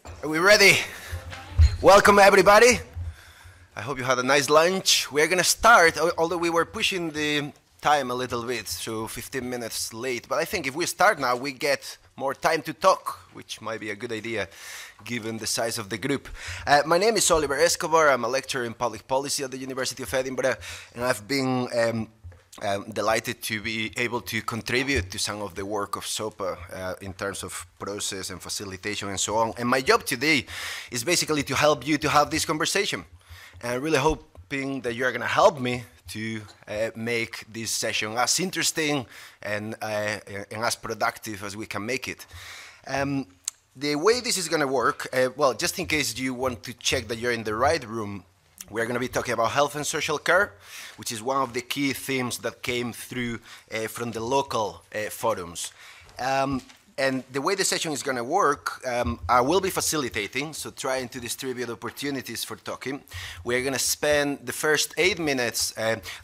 Are we ready? Welcome, everybody. I hope you had a nice lunch. We're going to start, although we were pushing the time a little bit, so 15 minutes late. But I think if we start now, we get more time to talk, which might be a good idea given the size of the group. My name is Oliver Escobar. I'm a lecturer in public policy at the University of Edinburgh, and I've been delighted to be able to contribute to some of the work of SOPA in terms of process and facilitation and so on. And my job today is basically to help you to have this conversation. And I'm really hoping that you're going to help me to make this session as interesting and as productive as we can make it. The way this is going to work, well, just in case you want to check that you're in the right room, we're going to be talking about health and social care, which is one of the key themes that came through from the local forums. And the way the session is going to work, I will be facilitating, so trying to distribute opportunities for talking. We're going to spend the first 8 minutes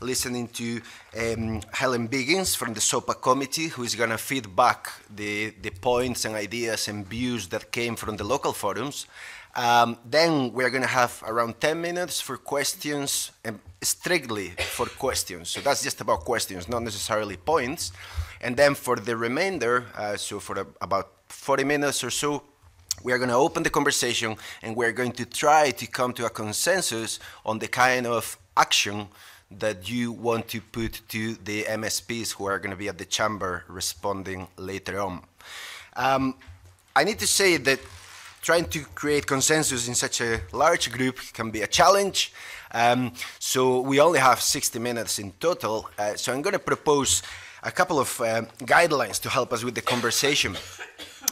listening to Helen Biggins from the SOPA committee, who is going to feed back the points and ideas and views that came from the local forums. Then we're going to have around 10 minutes for questions, strictly for questions. So that's just about questions, not necessarily points. And then for the remainder, so for about 40 minutes or so, we are going to open the conversation and we're going to try to come to a consensus on the kind of action that you want to put to the MSPs who are going to be at the chamber responding later on. I need to say that trying to create consensus in such a large group can be a challenge. So we only have 60 minutes in total. So I'm going to propose a couple of guidelines to help us with the conversation.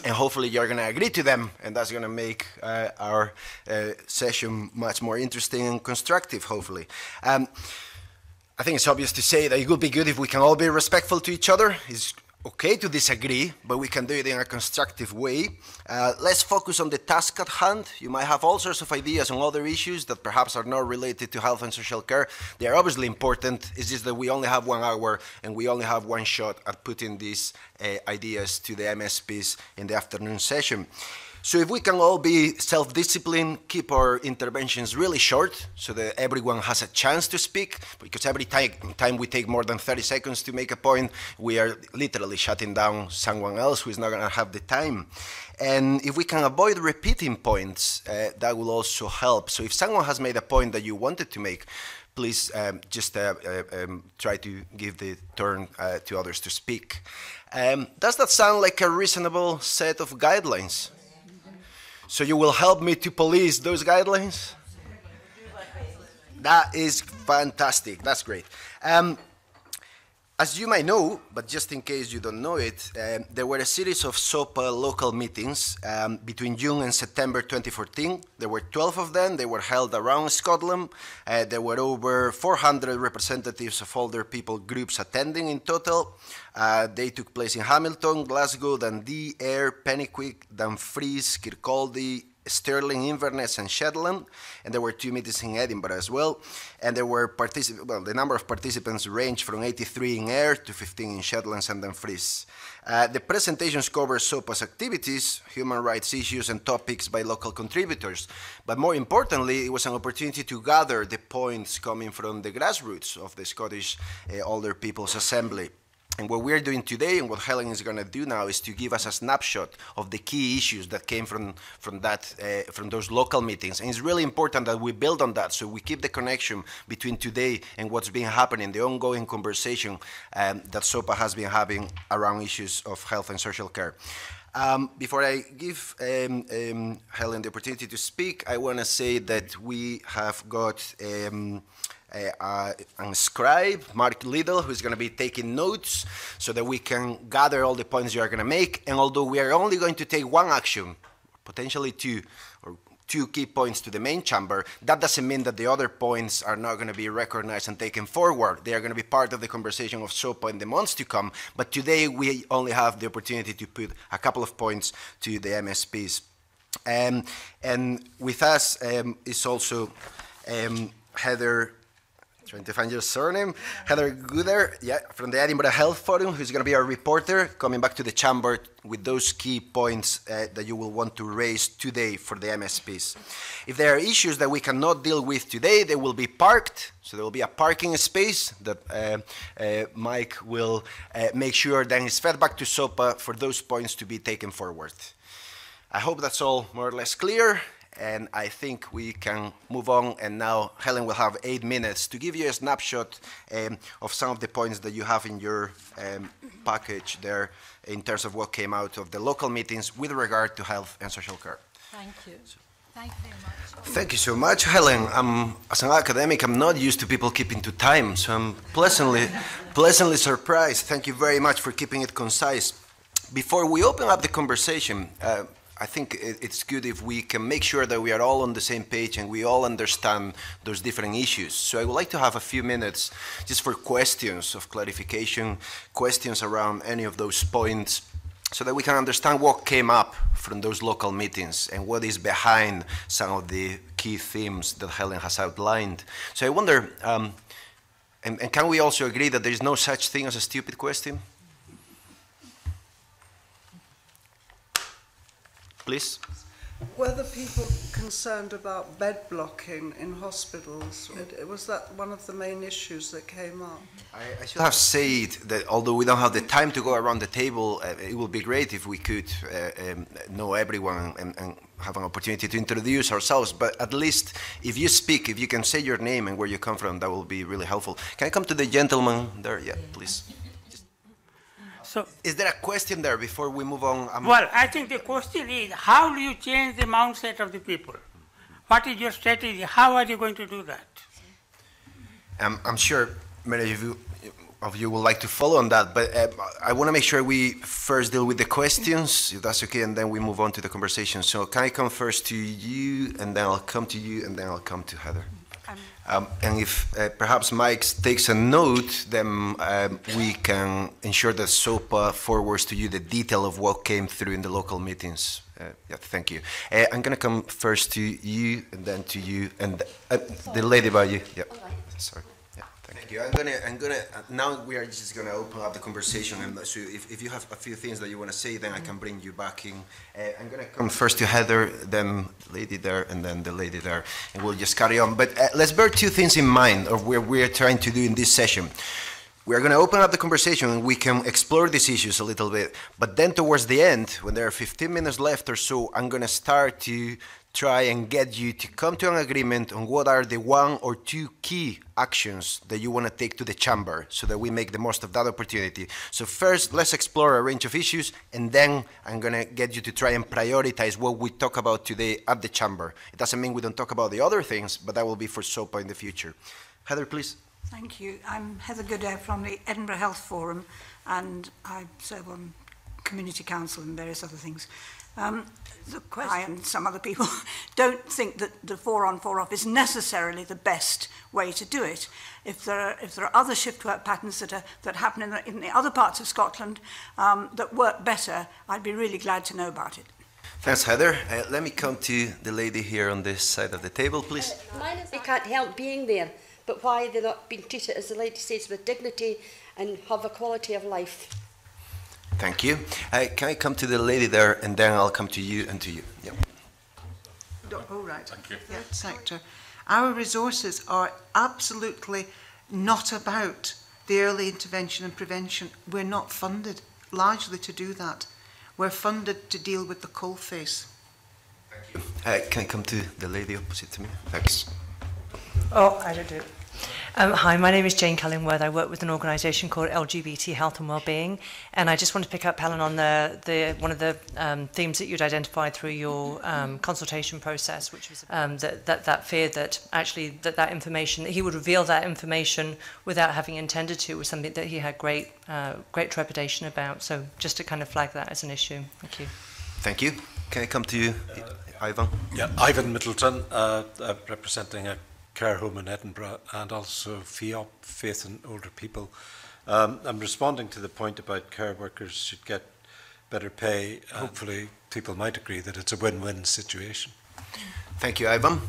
And hopefully you're going to agree to them, and that's going to make our session much more interesting and constructive, hopefully. I think it's obvious to say that it would be good if we can all be respectful to each other. It's okay to disagree, but we can do it in a constructive way. Let's focus on the task at hand. You might have all sorts of ideas on other issues that perhaps are not related to health and social care. They are obviously important. It's just that we only have 1 hour and we only have one shot at putting these ideas to the MSPs in the afternoon session. So if we can all be self-disciplined, keep our interventions really short so that everyone has a chance to speak, because every time we take more than 30 seconds to make a point, we are literally shutting down someone else who is not going to have the time. And if we can avoid repeating points, that will also help. So if someone has made a point that you wanted to make, please just try to give the turn to others to speak. Does that sound like a reasonable set of guidelines? So you will help me to police those guidelines? That is fantastic. That's great. As you might know, but just in case you don't know it, there were a series of SOPA local meetings between June and September 2014. There were 12 of them. They were held around Scotland. There were over 400 representatives of older people groups attending in total. They took place in Hamilton, Glasgow, Dundee, Ayr, Penicuik, Dumfries, Kirkcaldy, Stirling, Inverness, and Shetland, and there were 2 meetings in Edinburgh as well. And there were the number of participants ranged from 83 in Ayr to 15 in Shetlands and Dumfries. The presentations cover SOPA's activities, human rights issues, and topics by local contributors. But more importantly, it was an opportunity to gather the points coming from the grassroots of the Scottish Older People's Assembly. And what we're doing today, and what Helen is going to do now, is to give us a snapshot of the key issues that came from those local meetings. And it's really important that we build on that, so we keep the connection between today and what's been happening, the ongoing conversation that SOPA has been having around issues of health and social care. Before I give Helen the opportunity to speak, I want to say that we have got a scribe, Mark Liddell, who's going to be taking notes so that we can gather all the points you are going to make. And although we are only going to take one action, potentially two key points to the main chamber, that doesn't mean that the other points are not going to be recognized and taken forward. They are going to be part of the conversation of SOPA in the months to come. But today we only have the opportunity to put a couple of points to the MSPs. And with us is also Heather Trying to find your surname. Heather Gooder, yeah, from the Edinburgh Health Forum, who's going to be our reporter, coming back to the chamber with those key points that you will want to raise today for the MSPs. If there are issues that we cannot deal with today, they will be parked. So there will be a parking space that Mike will make sure then is fed back to SOPA for those points to be taken forward. I hope that's all more or less clear. And I think we can move on, and now Helen will have 8 minutes to give you a snapshot of some of the points that you have in your package there in terms of what came out of the local meetings with regard to health and social care. Thank you. Thank you very much. Thank you so much, Helen. As an academic, I'm not used to people keeping to time, so I'm pleasantly surprised. Thank you very much for keeping it concise. Before we open up the conversation, I think it's good if we can make sure that we are all on the same page and we all understand those different issues. So I would like to have a few minutes just for questions of clarification, questions around any of those points, so that we can understand what came up from those local meetings and what is behind some of the key themes that Helen has outlined. So I wonder, and can we also agree that there is no such thing as a stupid question? Please. Were the people concerned about bed blocking in hospitals? Was that one of the main issues that came up? I should have said that although we don't have the time to go around the table, it would be great if we could know everyone and have an opportunity to introduce ourselves. But at least if you speak, if you can say your name and where you come from, that will be really helpful. Can I come to the gentleman there? Yeah, please. So, is there a question there before we move on? Well, I think the question is, how do you change the mindset of the people? What is your strategy? How are you going to do that? I'm sure many of you would like to follow on that, but I want to make sure we first deal with the questions, if that's okay, and then we move on to the conversation. So can I come first to you, and then I'll come to you, and then I'll come to Heather? And if perhaps Mike takes a note, then we can ensure that SOPA forwards to you the detail of what came through in the local meetings. Yeah, thank you. I'm going to come first to you, and then to you, and the lady by you. Yeah, sorry. Yeah, thank you. I'm gonna. Now we are just gonna open up the conversation, and so if you have a few things that you want to say, then I can bring you back in. I'm gonna come first to Heather, then the lady there, and then the lady there, and we'll just carry on. But let's bear two things in mind of what we're trying to do in this session. We're going to open up the conversation and we can explore these issues a little bit. But then towards the end, when there are 15 minutes left or so, I'm going to start to try and get you to come to an agreement on what are the 1 or 2 key actions that you want to take to the chamber so that we make the most of that opportunity. So first, let's explore a range of issues, and then I'm going to get you to try and prioritize what we talk about today at the chamber. It doesn't mean we don't talk about the other things, but that will be for SOPA in the future. Heather, please. Thank you. I'm Heather Gooder from the Edinburgh Health Forum, and I serve on Community Council and various other things. I and some other people don't think that the 4-on, 4-off is necessarily the best way to do it. If there are other shift work patterns that happen in the other parts of Scotland that work better, I'd be really glad to know about it. Thanks, Heather. Let me come to the lady here on this side of the table, please. Mine is they can't help being there, but why they're not being treated, as the lady says, with dignity and have a quality of life. Thank you. Can I come to the lady there, and then I'll come to you and to you. Yep. Oh, right. Thank you. Yeah, sector. Our resources are absolutely not about the early intervention and prevention. We're not funded largely to do that. We're funded to deal with the coalface. Thank you. Can I come to the lady opposite to me? Thanks. Oh, I don't do it. Hi, my name is Jane Cullingworth. I work with an organisation called LGBT Health and Wellbeing, and I just want to pick up, Helen, on one of the themes that you'd identified through your consultation process, which was that fear that actually that information, that he would reveal that information without having intended to, was something that he had great trepidation about. So just to kind of flag that as an issue. Thank you. Thank you. Can I come to you, Ivan? Yeah, Ivan Middleton, representing a care home in Edinburgh, and also FEOP, Faith in Older People. I'm responding to the point about care workers should get better pay. Hopefully people might agree that it's a win-win situation. Thank you, Ivan.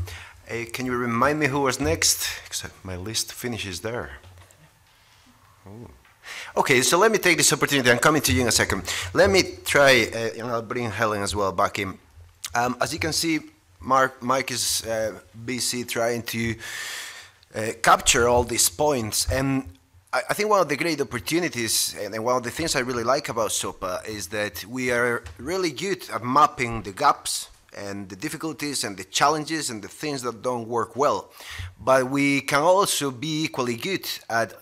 Can you remind me who was next? Because my list finishes there. Oh. Okay, so let me take this opportunity. I'm coming to you in a second. Let me try, and I'll bring Helen as well back in. As you can see, Mike is busy trying to capture all these points. And I think one of the great opportunities and one of the things I really like about SOPA is that we are really good at mapping the gaps and the difficulties and the challenges and the things that don't work well. But we can also be equally good at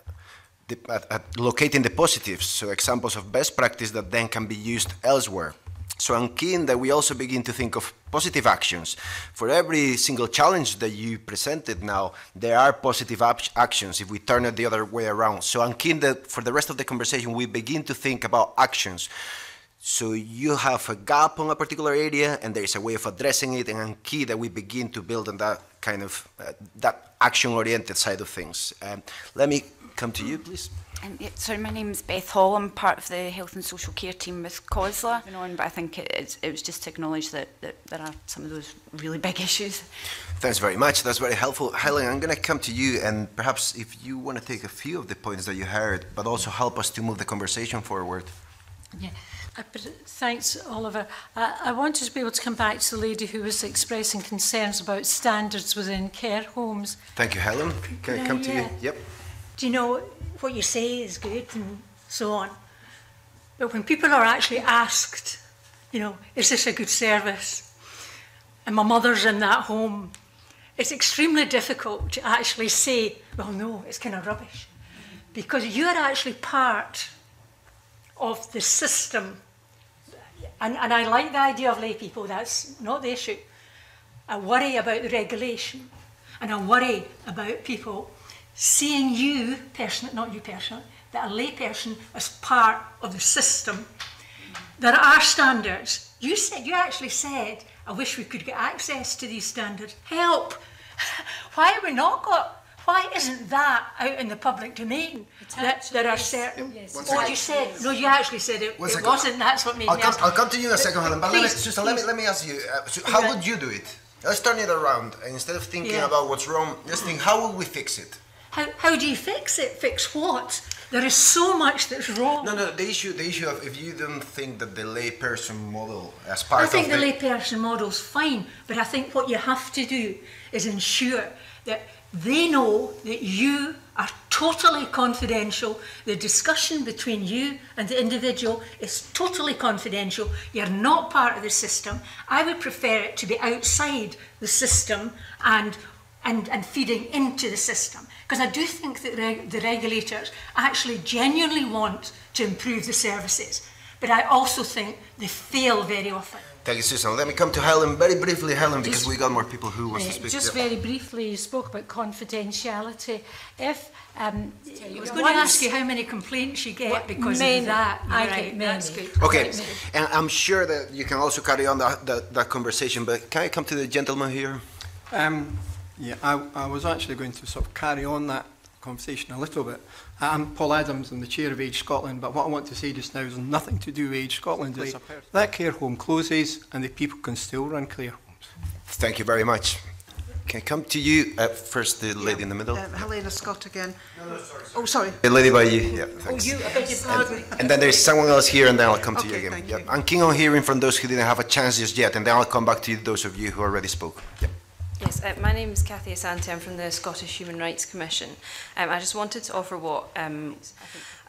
locating the positives, so examples of best practice that then can be used elsewhere. So I'm keen that we also begin to think of positive actions. For every single challenge that you presented now, there are positive actions if we turn it the other way around. So I'm keen that for the rest of the conversation, we begin to think about actions. So you have a gap on a particular area, and there is a way of addressing it, and I'm keen that we begin to build on that kind of, that action-oriented side of things. Let me come to you, please. Sorry, my name's Beth Hall. I'm part of the Health and Social Care team with COSLA. But I think it was just to acknowledge that there are some of those really big issues. Thanks very much. That's very helpful. Helen, I'm going to come to you, and perhaps if you want to take a few of the points that you heard, but also help us to move the conversation forward. Yeah. Thanks, Oliver. I wanted to be able to come back to the lady who was expressing concerns about standards within care homes. Thank you, Helen. Can I come to you? Yep. Do you know, what you say is good and so on, but when people are actually asked, you know, is this a good service? And my mother's in that home, it's extremely difficult to actually say, well, no, it's kind of rubbish. Because you're actually part of the system. And I like the idea of lay people, that's not the issue. I worry about the regulation, and I worry about people seeing you, not you personally, that a lay person as part of the system. There are standards. You actually said, I wish we could get access to these standards. Help! Why have we not got, why isn't that out in the public domain? That there are certain, what you said, no, you actually said it wasn't, that's what made me ask. I'll come to you in a second, Helen, but please, Susan, let me ask you, how would you do it? Let's turn it around, and instead of thinking about what's wrong, let's think, how will we fix it? How do you fix it? Fix what? There is so much that's wrong. No, the issue of if you don't think that the layperson model as part of I think the layperson model's fine, but I think what you have to do is ensure that they know that you are totally confidential. The discussion between you and the individual is totally confidential. You're not part of the system. I would prefer it to be outside the system and feeding into the system. Because I do think that the regulators actually genuinely want to improve the services. But I also think they fail very often. Thank you, Susan. Let me come to Helen very briefly, Helen, because we got more people who want to speak. Just very briefly, you spoke about confidentiality. If I was going to ask you how many complaints you get because of that. I get many. That's good. Okay, and I'm sure that you can also carry on that conversation, but can I come to the gentleman here? Yeah, I was actually going to sort of carry on that conversation a little bit. I'm Paul Adams, I'm the chair of Age Scotland, but what I want to say just now is nothing to do with Age Scotland. That care home closes and the people can still run care homes. Thank you very much. Can I come to you first, the lady in the middle? Helena Scott again. No, sorry. Oh, sorry. The lady by you, yeah, thanks. Oh, you, I beg your pardon. And then there's someone else here, and then I'll come to you again. Thank Yeah. you. I'm keen on hearing from those who didn't have a chance just yet, and then I'll come back to you, those of you who already spoke. Yeah. Yes, my name is Cathy Asante. I'm from the Scottish Human Rights Commission. I just wanted to offer what,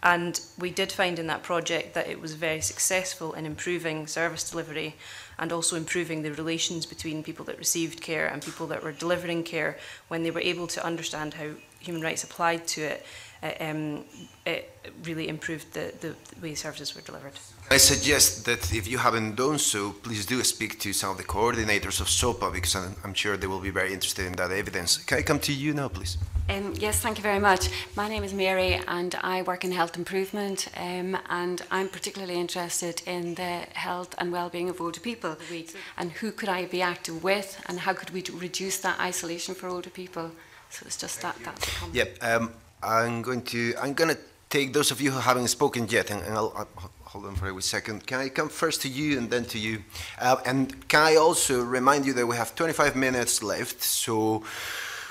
and we did find in that project that it was very successful in improving service delivery and also improving the relations between people that received care and people that were delivering care when they were able to understand how human rights applied to it. It really improved the way services were delivered. I suggest that if you haven't done so, please do speak to some of the coordinators of SOPA, because I'm sure they will be very interested in that evidence. Can I come to you now, please? Yes, thank you very much. My name is Mary and I work in health improvement, and I'm particularly interested in the health and well-being of older people and who could I be active with and how could we reduce that isolation for older people. So it's just that. Yep. I'm going to take those of you who haven't spoken yet, and I'll hold on for a second. Can I come first to you and then to you? And can I also remind you that we have 25 minutes left, so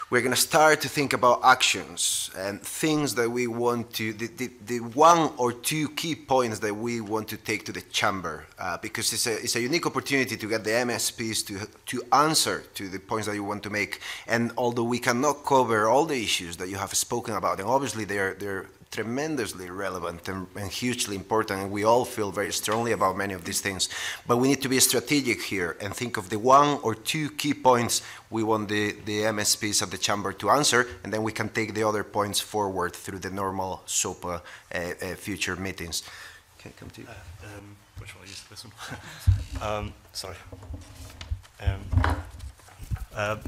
we're going to start to think about actions and things that we want to, the one or two key points that we want to take to the chamber, because it's a unique opportunity to get the MSPs to answer to the points that you want to make. And although we cannot cover all the issues that you have spoken about, and obviously they're tremendously relevant and hugely important, and we all feel very strongly about many of these things. But we need to be strategic here and think of the one or two key points we want the MSPs of the chamber to answer, and then we can take the other points forward through the normal SOPA future meetings. Can I come to you? Which one? I use this one. Sorry.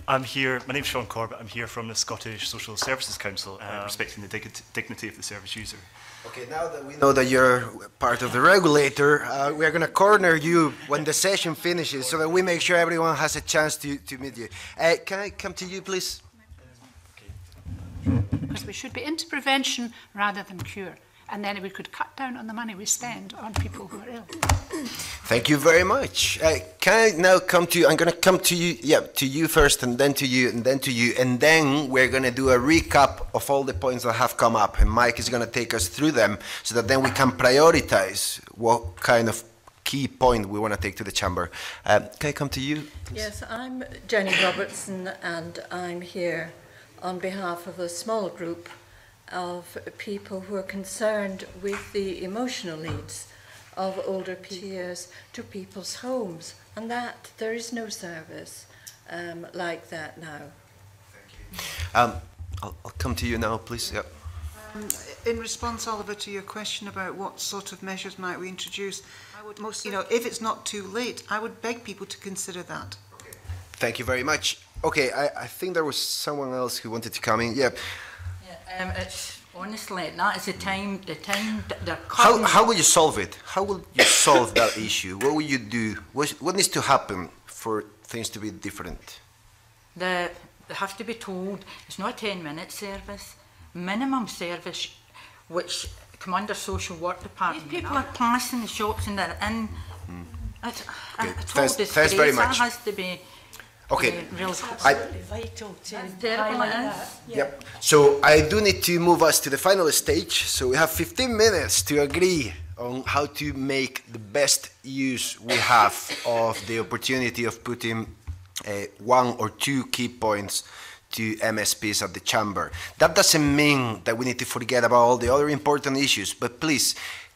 I'm here, my name's Sean Corbett, I'm here from the Scottish Social Services Council, respecting the dignity of the service user. Okay, now that we know that you're part of the regulator, we're going to corner you when the session finishes so that we make sure everyone has a chance to meet you. Can I come to you, please? Because we should be into prevention rather than cure. And then we could cut down on the money we spend on people who are ill. Thank you very much. Can I now come to you? I'm going to come to you, to you first, and then to you, and then to you, and then we're going to do a recap of all the points that have come up, and Mike is going to take us through them so that then we can prioritize what kind of key point we want to take to the chamber. Can I come to you, please? Yes, I'm Jenny Robertson, and I'm here on behalf of a small group of people who are concerned with the emotional needs of older peers to people's homes, and that there is no service like that now. Thank you. I'll come to you now, please. Yep. In response, Oliver, to your question about what sort of measures might we introduce, I would if it's not too late, I would beg people to consider that. Okay. Thank you very much. Okay, I think there was someone else who wanted to come in. Yeah. It's honestly, that is the time they're how will you solve it? How will you solve that issue? What will you do? What needs to happen for things to be different? They have to be told it's not a 10-minute service, minimum service, which come under social work department. These people are passing the shops and they're in. It's thanks very much. That has to be. Okay. Vital to Yep. So I do need to move us to the final stage. So we have 15 minutes to agree on how to make the best use we have of the opportunity of putting one or two key points to MSPs at the chamber. That doesn't mean that we need to forget about all the other important issues, but please,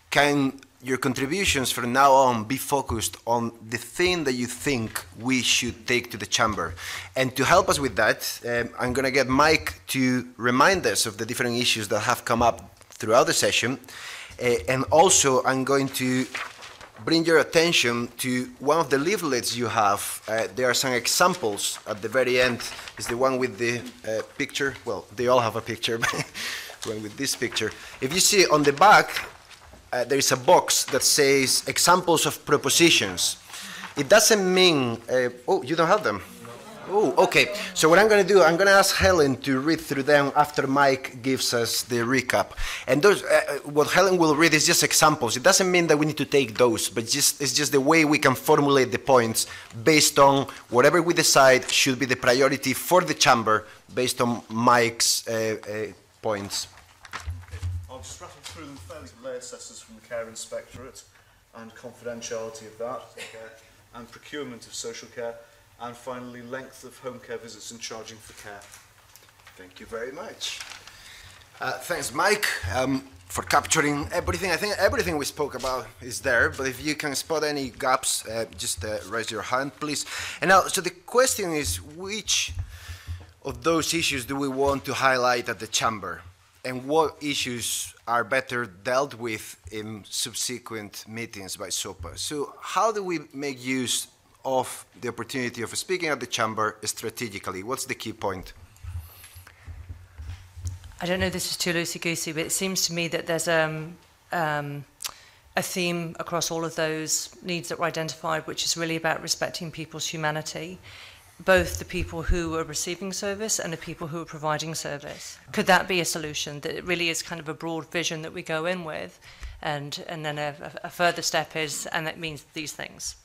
can your contributions from now on be focused on the thing that you think we should take to the chamber. And to help us with that, I'm going to get Mike to remind us of the different issues that have come up throughout the session. And also, I'm going to bring your attention to one of the leaflets you have. There are some examples at the very end. It's the one with the picture. Well, they all have a picture, but the one with this picture. If you see on the back, there is a box that says examples of propositions. It doesn't mean, oh, you don't have them? Oh, okay. So what I'm going to do, I'm going to ask Helen to read through them after Mike gives us the recap. And those, what Helen will read is just examples. It doesn't mean that we need to take those, but it's just the way we can formulate the points based on whatever we decide should be the priority for the chamber based on Mike's points. I'll just rattle through them fairly. Lay assessors from the Care Inspectorate and confidentiality of that, and procurement of social care, and finally length of home care visits and charging for care. Thank you very much. Thanks, Mike, for capturing everything. I think everything we spoke about is there, but if you can spot any gaps, just raise your hand, please. And now, so the question is, which of those issues do we want to highlight at the chamber? And what issues are better dealt with in subsequent meetings by SOPA? So how do we make use of the opportunity of speaking at the chamber strategically? What's the key point? I don't know if this is too loosey-goosey, but it seems to me that there's a theme across all of those needs that were identified, which is really about respecting people's humanity. both the people who are receiving service and the people who are providing service. Could that be a solution, that it really is kind of a broad vision that we go in with, and then a further step is, and that means these things?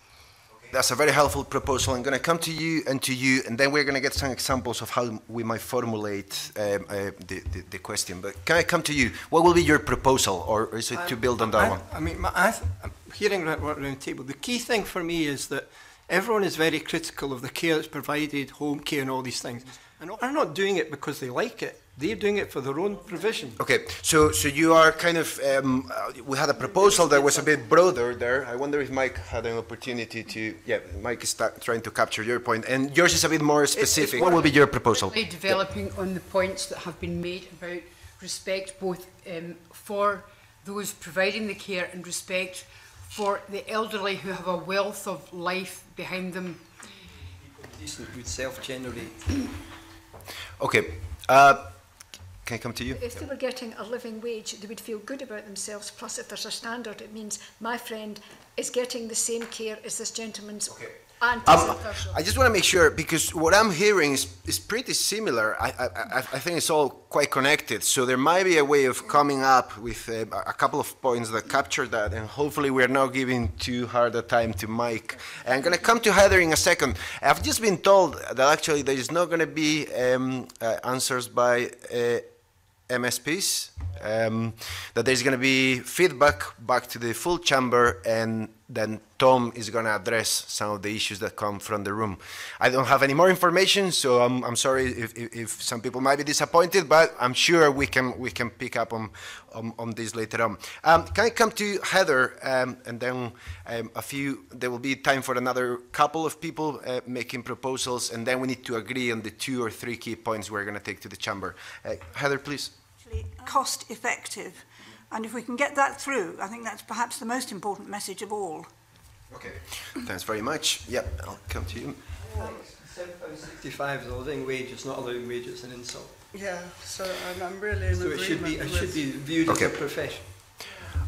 That's a very helpful proposal. I'm going to come to you, and then we're going to get some examples of how we might formulate the question. But can I come to you? What will be your proposal, or is it to build on that one? I mean, I'm hearing around the table. The key thing for me is that everyone is very critical of the care that's provided, home care and all these things. And they're not doing it because they like it. They're doing it for their own provision. Okay, so you are kind of, we had a proposal that was a bit broader there. I wonder if Mike had an opportunity to, Mike is trying to capture your point, and yours is a bit more specific. What will be your proposal? Developing on the points that have been made about respect both for those providing the care and respect for the elderly who have a wealth of life behind them. Decent would self-generate. Okay. Can I come to you? If they were getting a living wage, they would feel good about themselves. Plus, if there's a standard, it means my friend is getting the same care as this gentleman's aunt. I just want to make sure, because what I'm hearing is pretty similar. I think it's all quite connected. So there might be a way of coming up with a couple of points that capture that, and hopefully we're not giving too hard a time to Mike. And I'm going to come to Heather in a second. I've just been told that actually there is not going to be answers by MSPs, that there's going to be feedback back to the full chamber, and then Tom is going to address some of the issues that come from the room. I don't have any more information, so I'm sorry if some people might be disappointed, but I'm sure we can pick up on this later on. Can I come to Heather, and then there will be time for another couple of people making proposals, and then we need to agree on the 2 or 3 key points we're going to take to the chamber. Heather, please. Cost effective, and if we can get that through, I think that's perhaps the most important message of all. Okay, thanks very much. Yep, I'll come to you. £7.65 is a living wage, it's not a living wage, it's an insult. Yeah, so I'm really in agreement. So it should be viewed as a profession.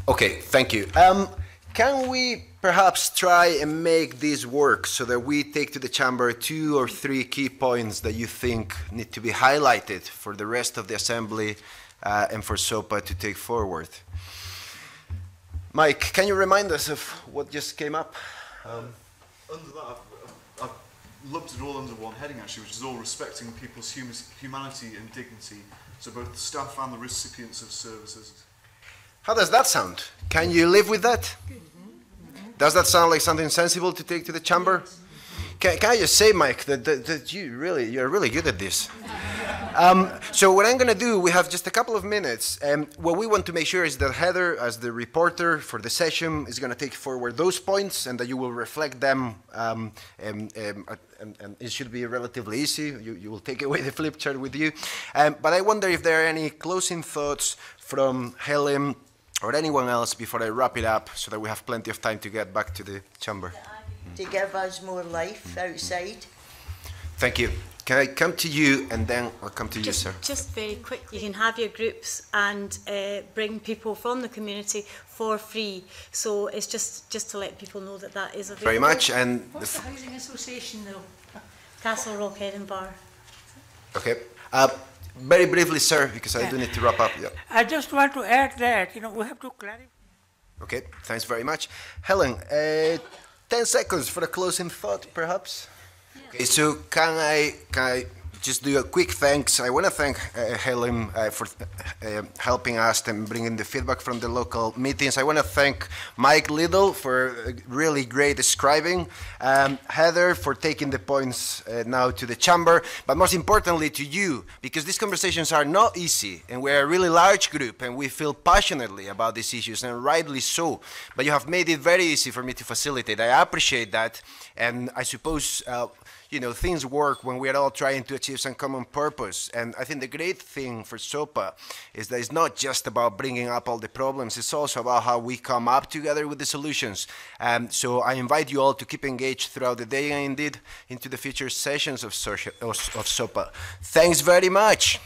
Okay, thank you. Can we perhaps try and make this work so that we take to the chamber 2 or 3 key points that you think need to be highlighted for the rest of the assembly and for SOPA to take forward? Mike, can you remind us of what just came up? Under that, I've lumped it all under one heading actually, which is all respecting people's humanity and dignity, so both the staff and the recipients of services. How does that sound? Can you live with that? Does that sound like something sensible to take to the chamber? Can I just say, Mike, that you're really good at this. So what I'm going to do, we have just a couple of minutes. What we want to make sure is that Heather, as the reporter for the session, is going to take forward those points, and that you will reflect them. And it should be relatively easy. You will take away the flip chart with you. But I wonder if there are any closing thoughts from Helen or anyone else before I wrap it up, so that we have plenty of time to get back to the chamber. To give us more life outside. Thank you. Can I come to you, and then I'll come to you, sir? Just very quickly, you can have your groups and bring people from the community for free. So it's just to let people know that that is available. Very much. And what's the housing association, though? Castle Rock, Edinburgh. Okay. Very briefly, sir, because I do need to wrap up. Yeah. I just want to add that, we have to clarify. Okay, thanks very much. Helen, 10 seconds for a closing thought, perhaps? Yeah. Okay, so can I just do a quick thanks? I want to thank Helen for helping us and bringing the feedback from the local meetings. I want to thank Mike Liddell for really great describing, Heather for taking the points now to the chamber, but most importantly to you, because these conversations are not easy, and we're a really large group, and we feel passionately about these issues, and rightly so, but you have made it very easy for me to facilitate. I appreciate that, and I suppose things work when we're all trying to achieve some common purpose. And I think the great thing for SOPA is that it's not just about bringing up all the problems, it's also about how we come up together with the solutions. So I invite you all to keep engaged throughout the day, and indeed into the future sessions of SOPA. Thanks very much.